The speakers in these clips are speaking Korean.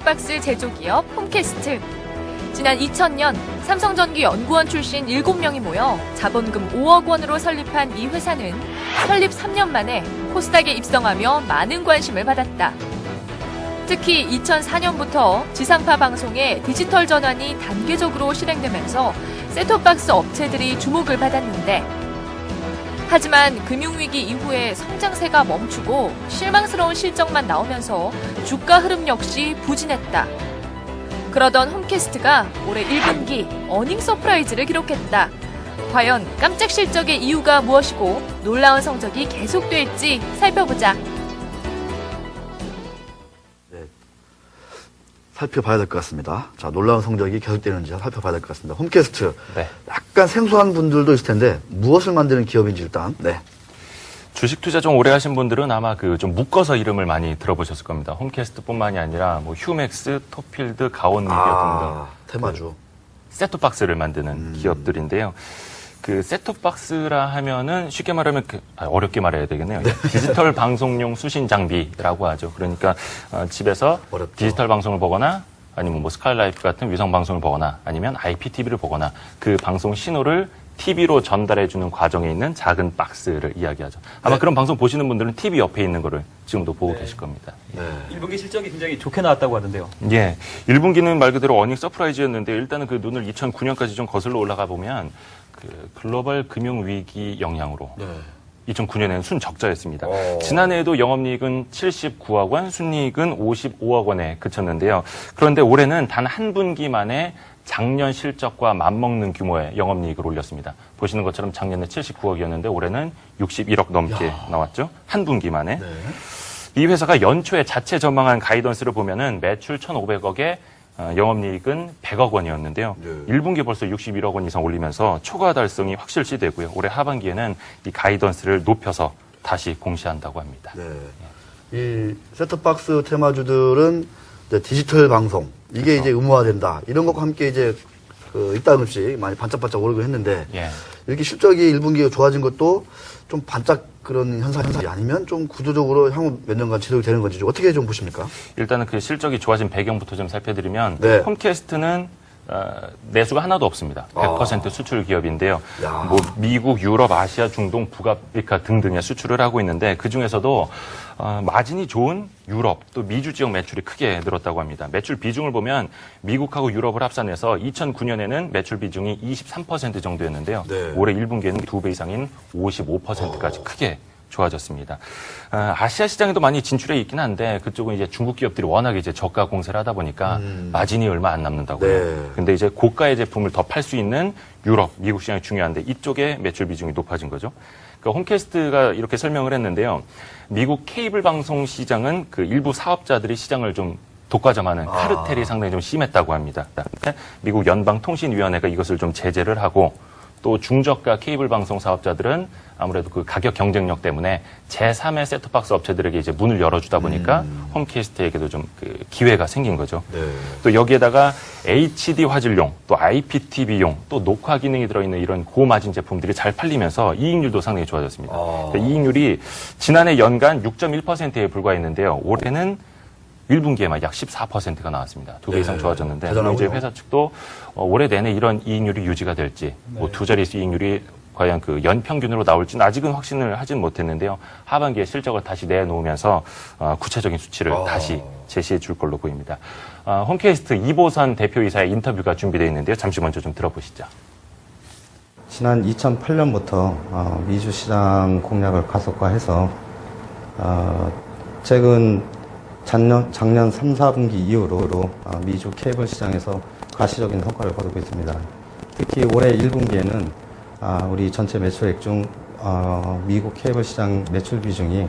셋톱박스 제조기업 홈캐스트. 지난 2000년 삼성전기 연구원 출신 7명이 모여 자본금 5억 원으로 설립한 이 회사는 설립 3년 만에 코스닥에 입성하며 많은 관심을 받았다. 특히 2004년부터 지상파 방송의 디지털 전환이 단계적으로 실행되면서 셋톱박스 업체들이 주목을 받았는데, 하지만 금융위기 이후에 성장세가 멈추고 실망스러운 실적만 나오면서 주가 흐름 역시 부진했다. 그러던 홈캐스트가 올해 1분기 어닝 서프라이즈를 기록했다. 과연 깜짝 실적의 이유가 무엇이고 놀라운 성적이 계속될지 살펴보자. 살펴봐야 될 것 같습니다. 자, 놀라운 성적이 계속되는지 살펴봐야 될 것 같습니다. 홈캐스트. 네. 약간 생소한 분들도 있을 텐데, 무엇을 만드는 기업인지 일단, 네. 주식 투자 좀 오래 하신 분들은 아마 좀 묶어서 이름을 많이 들어보셨을 겁니다. 홈캐스트뿐만이 아니라 뭐 휴맥스, 토필드, 가온미디어 등등. 테마주. 셋톱박스를 만드는 기업들인데요. 그 셋톱박스라 하면은 쉽게 말하면 어렵게 말해야 되겠네요. 디지털 방송용 수신 장비라고 하죠. 그러니까 집에서 어렵죠. 디지털 방송을 보거나 아니면 뭐 스카이라이프 같은 위성 방송을 보거나 아니면 IPTV를 보거나 그 방송 신호를 TV로 전달해주는 과정에 있는 작은 박스를 이야기하죠. 아마 그런 방송 보시는 분들은 TV 옆에 있는 거를 지금도 보고 계실 겁니다. 네. 1분기 실적이 굉장히 좋게 나왔다고 하던데요. 예. 1분기는 말 그대로 어닝 서프라이즈였는데, 일단은 그 눈을 2009년까지 좀 거슬러 올라가 보면 그 글로벌 금융 위기 영향으로 2009년에는 순적자였습니다. 지난해에도 영업이익은 79억 원, 순이익은 55억 원에 그쳤는데요. 그런데 올해는 단 한 분기 만에 작년 실적과 맞먹는 규모의 영업이익을 올렸습니다. 보시는 것처럼 작년에 79억이었는데 올해는 61억 넘게 나왔죠. 한 분기 만에. 네. 이 회사가 연초에 자체 전망한 가이던스를 보면은 매출 1,500억에 영업이익은 100억 원이었는데요. 1분기에 벌써 61억 원 이상 올리면서 초과 달성이 확실시 되고요. 올해 하반기에는 이 가이던스를 높여서 다시 공시한다고 합니다. 네. 이 셋톱박스 테마주들은 이제 디지털 방송, 이게 이제 의무화된다. 이런 것과 함께 이제 일단없이 많이 반짝반짝 오르고 했는데, 이렇게 실적이 1분기에 좋아진 것도 좀 반짝 그런 현상이 아니면 좀 구조적으로 향후 몇 년간 지속이 되는 건지 어떻게 좀 보십니까? 일단은 그 실적이 좋아진 배경부터 좀 살펴드리면, 네. 홈캐스트는 내수가 하나도 없습니다. 100% 수출 기업인데요. 야. 뭐 미국, 유럽, 아시아, 중동, 북아프리카 등등의 수출을 하고 있는데, 그 중에서도 마진이 좋은 유럽 또 미주 지역 매출이 크게 늘었다고 합니다. 매출 비중을 보면 미국하고 유럽을 합산해서 2009년에는 매출 비중이 23% 정도였는데요. 네. 올해 1분기에는 2배 이상인 55%까지 크게 좋아졌습니다. 아시아 시장에도 많이 진출해 있긴 한데, 그쪽은 이제 중국 기업들이 워낙에 이제 저가 공세를 하다 보니까 마진이 얼마 안 남는다고요. 네. 근데 이제 고가의 제품을 더 팔 수 있는 유럽, 미국 시장이 중요한데, 이쪽에 매출 비중이 높아진 거죠. 그러니까 홈캐스트가 이렇게 설명을 했는데요. 미국 케이블 방송 시장은 그 일부 사업자들이 시장을 좀 독과점하는 카르텔이 상당히 좀 심했다고 합니다. 미국 연방통신위원회가 이것을 좀 제재를 하고, 또 중저가 케이블 방송 사업자들은 아무래도 그 가격 경쟁력 때문에 제3의 셋톱박스 업체들에게 이제 문을 열어주다 보니까 홈캐스트에게도 좀 그 기회가 생긴 거죠. 네. 또 여기에다가 HD 화질용, 또 IPTV용, 또 녹화 기능이 들어있는 이런 고마진 제품들이 잘 팔리면서 이익률도 상당히 좋아졌습니다. 그러니까 이익률이 지난해 연간 6.1%에 불과했는데요. 올해는 1분기에 약 14%가 나왔습니다. 2배 이상 좋아졌는데, 이제 회사 측도 올해 내내 이런 이익률이 유지가 될지, 뭐 두 자릿수 이익률이 과연 그 연평균으로 나올지는 아직은 확신을 하진 못했는데요. 하반기에 실적을 다시 내놓으면서 구체적인 수치를 다시 제시해 줄 걸로 보입니다. 홈캐스트 이보선 대표이사의 인터뷰가 준비되어 있는데요. 잠시 먼저 좀 들어보시죠. 지난 2008년부터 미주 시장 공략을 가속화해서 최근 작년 3, 4분기 이후로 미주 케이블 시장에서 가시적인 성과를 거두고 있습니다. 특히 올해 1분기에는 우리 전체 매출액 중 미국 케이블 시장 매출 비중이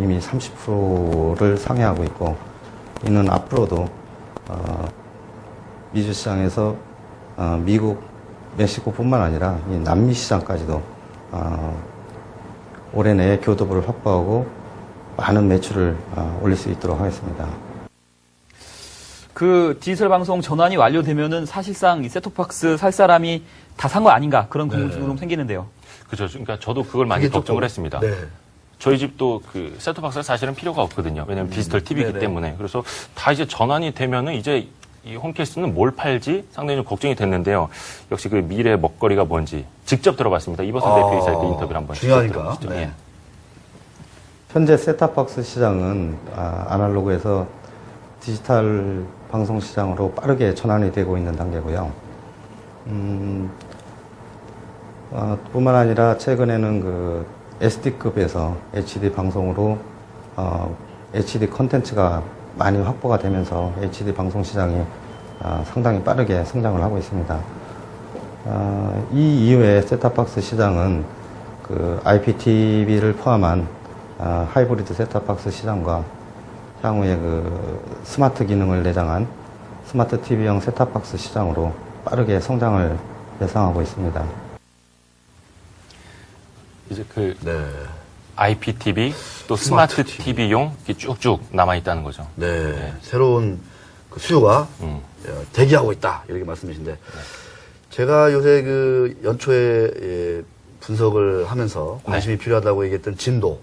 이미 30%를 상회하고 있고, 이는 앞으로도 미주 시장에서 미국, 멕시코뿐만 아니라 이 남미 시장까지도 올해 내에 교두보를 확보하고 많은 매출을 올릴 수 있도록 하겠습니다. 그 디지털 방송 전환이 완료되면은 사실상 이 셋톱박스 살 사람이 다 산 거 아닌가, 그런 궁금증이 좀 생기는데요. 그죠. 그러니까 저도 그걸 많이 걱정을 했습니다. 네. 저희 집도 그 셋톱박스가 사실은 필요가 없거든요. 왜냐하면 디지털 TV이기 네네. 때문에. 그래서 다 이제 전환이 되면은 이제 이 홈캐스트는 뭘 팔지 상당히 좀 걱정이 됐는데요. 역시 그 미래 먹거리가 뭔지 직접 들어봤습니다. 이보선 대표이사의 그 인터뷰를 한번 중요하니까. 직접 들어보시죠. 네. 예. 현재 셋탑박스 시장은 아날로그에서 디지털 방송 시장으로 빠르게 전환이 되고 있는 단계고요. 뿐만 아니라 최근에는 그 SD급에서 HD 방송으로 HD 콘텐츠가 많이 확보가 되면서 HD 방송 시장이 상당히 빠르게 성장을 하고 있습니다. 이 이후에 셋탑박스 시장은 그 IPTV를 포함한 하이브리드 셋탑박스 시장과 향후에 그 스마트 기능을 내장한 스마트 TV형 셋탑박스 시장으로 빠르게 성장을 예상하고 있습니다. 이제 그 네. IPTV 또 스마트 TV용 이렇게 쭉쭉 남아 있다는 거죠. 네. 새로운 그 수요가 대기하고 있다. 이렇게 말씀이신데. 제가 요새 그 연초에 분석을 하면서 관심이 필요하다고 얘기했던 진도.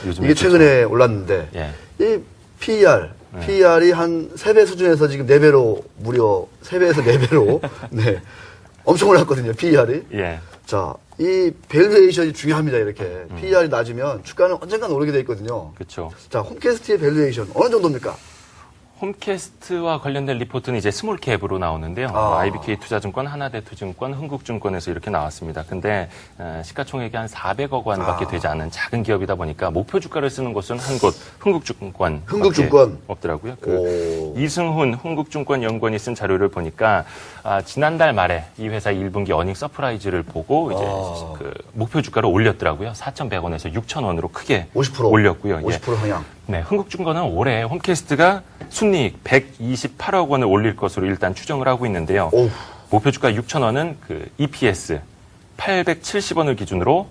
요즘에 이게 최근에 올랐는데, 예. 이 PER이 한 3배 수준에서 지금 4배로, 무려 3배에서 4배로, 네. 엄청 올랐거든요, PER이. 예. 자, 이 밸류에이션이 중요합니다, 이렇게. PER이 낮으면 주가는 언젠간 오르게 돼 있거든요. 그렇죠. 자, 홈캐스트의 밸류에이션 어느 정도입니까? 홈캐스트와 관련된 리포트는 이제 스몰캡으로 나오는데요. IBK 투자증권, 하나대투증권, 흥국증권에서 이렇게 나왔습니다. 근데 시가총액이 한 400억 원밖에 되지 않은 작은 기업이다 보니까 목표 주가를 쓰는 곳은 한 곳, 흥국증권. 없더라고요. 그 이승훈 흥국증권 연구원이 쓴 자료를 보니까 지난달 말에 이 회사 1분기 어닝 서프라이즈를 보고 이제 그 목표 주가를 올렸더라고요. 4,100원에서 6,000원으로 크게 50% 올렸고요. 50% 상향. 네, 흥국증권은 올해 홈캐스트가 순이익 128억 원을 올릴 것으로 일단 추정을 하고 있는데요. 오우. 목표 주가 6,000원은 그 EPS 870원을 기준으로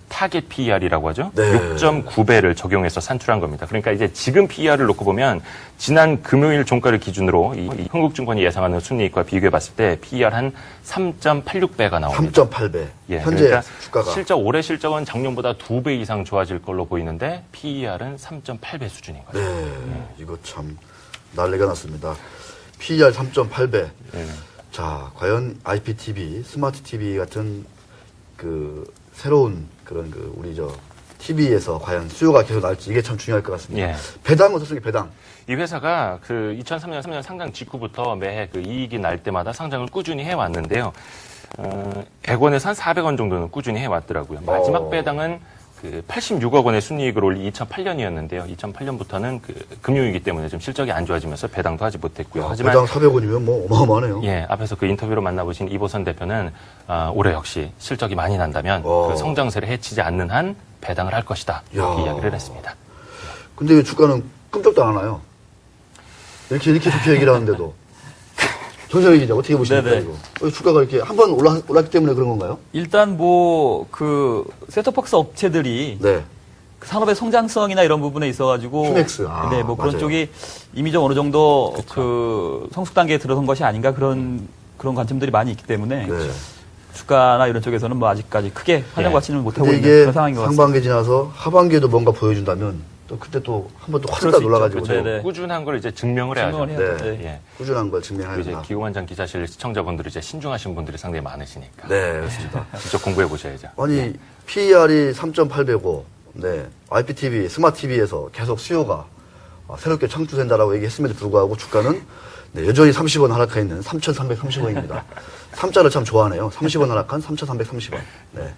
타겟 PER이라고 하죠. 네. 6.9배를 적용해서 산출한 겁니다. 그러니까 이제 지금 PER을 놓고 보면 지난 금요일 종가를 기준으로 이 흥국증권이 예상하는 순이익과 비교해 봤을 때 PER 한 3.86배가 나옵니다. 3.8배. 예, 현재 그러니까 주가가. 올해 실적은 작년보다 2배 이상 좋아질 걸로 보이는데 PER은 3.8배 수준인 거죠. 네. 이거 참 난리가 났습니다. PER 3.8배. 예. 자, 과연 IPTV, 스마트 TV 같은 그 새로운 그런 그 우리 TV에서 과연 수요가 계속 날지 이게 참 중요할 것 같습니다. 예. 배당 어떻습니까? 배당. 이 회사가 그 2003년 상장 직후부터 매해 그 이익이 날 때마다 상장을 꾸준히 해왔는데요. 액원에서 한 400원 정도는 꾸준히 해왔더라고요. 마지막 배당은 그 86억 원의 순이익을 올린 2008년이었는데요. 2008년부터는 그 금융위기 때문에 좀 실적이 안 좋아지면서 배당도 하지 못했고요. 하지만 배당 400원이면 뭐 어마어마하네요. 예, 앞에서 그 인터뷰로 만나보신 이보선 대표는 올해 역시 실적이 많이 난다면 그 성장세를 해치지 않는 한 배당을 할 것이다. 이렇게 이야기를 했습니다. 근데 왜 주가는 끔찍도 안 하나요? 이렇게 좋게 얘기를 하는데도. 정세영 기자 어떻게 보십니까? 네네. 이거? 주가가 이렇게 한 번 올랐기 때문에 그런 건가요? 일단 그 셋톱박스 업체들이 네. 그 산업의 성장성이나 이런 부분에 있어가지고 휴맥스. 네, 뭐 그런 맞아요. 쪽이 이미 좀 어느 정도 그 성숙 단계에 들어선 것이 아닌가 그런 관점들이 많이 있기 때문에 네. 주가나 이런 쪽에서는 뭐 아직까지 크게 환영 받지는 못하고 근데 있는 이게 그런 상황인 것 같습니다. 상반기 지나서 하반기에도 뭔가 보여준다면 또 그때 또 한 번 또 그럴 확 수 놀라가지고 있죠. 네네. 꾸준한 걸 이제 증명을 해야죠. 증명을 해야죠. 네. 네. 예. 꾸준한 걸 그리고 증명해야 이제 된다. 기고만장 기자실 시청자분들이 이제 신중하신 분들이 상당히 많으시니까. 네, 그렇습니다. 직접 공부해 보셔야죠. 아니, PER이 3.8배고, 네, IPTV, 스마트 TV에서 계속 수요가 새롭게 창출된다라고 얘기했음에도 불구하고 주가는 네, 여전히 30원 하락해 있는 3,330원입니다. 3자를 참 좋아하네요. 30원 하락한 3,330원. 네.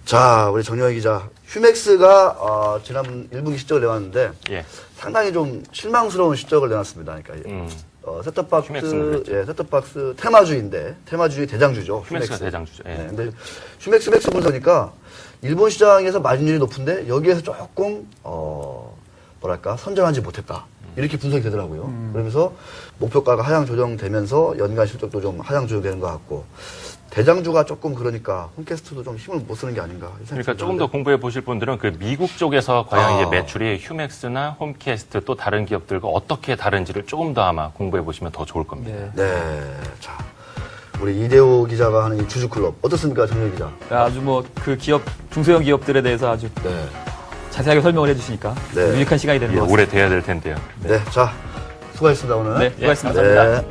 자, 우리 정영희 기자. 휴맥스가 지난 1분기 실적을 내놨는데 예. 상당히 좀 실망스러운 실적을 내놨습니다. 그러니까 셋톱박스, 휴맥스는 그렇죠. 셋톱박스 테마주인데 테마주의 대장주죠. 휴맥스가 대장주죠. 예. 네, 근데 휴맥스 보니까 일본 시장에서 마진율이 높은데 여기에서 조금 뭐랄까 선전하지 못했다. 이렇게 분석이 되더라고요. 그러면서 목표가가 하향 조정되면서 연간 실적도 좀 하향 조정되는 것 같고 대장주가 조금 그러니까 홈캐스트도 좀 힘을 못 쓰는 게 아닌가. 그러니까 조금 더 공부해 보실 분들은 그 미국 쪽에서 과연 이제 매출이 휴맥스나 홈캐스트 또 다른 기업들과 어떻게 다른지를 조금 더 아마 공부해 보시면 더 좋을 겁니다. 네. 자, 우리 이대호 기자가 하는 이 주주클럽 어떻습니까, 정렬 기자? 아주 뭐 그 기업 중소형 기업들에 대해서 아주 네. 자세하게 설명을 해주시니까 네. 유익한 시간이 되는 것 같습니다. 오래 돼야 될 텐데요. 네, 자 수고하셨습니다 오늘. 네, 수고하셨습니다. 네.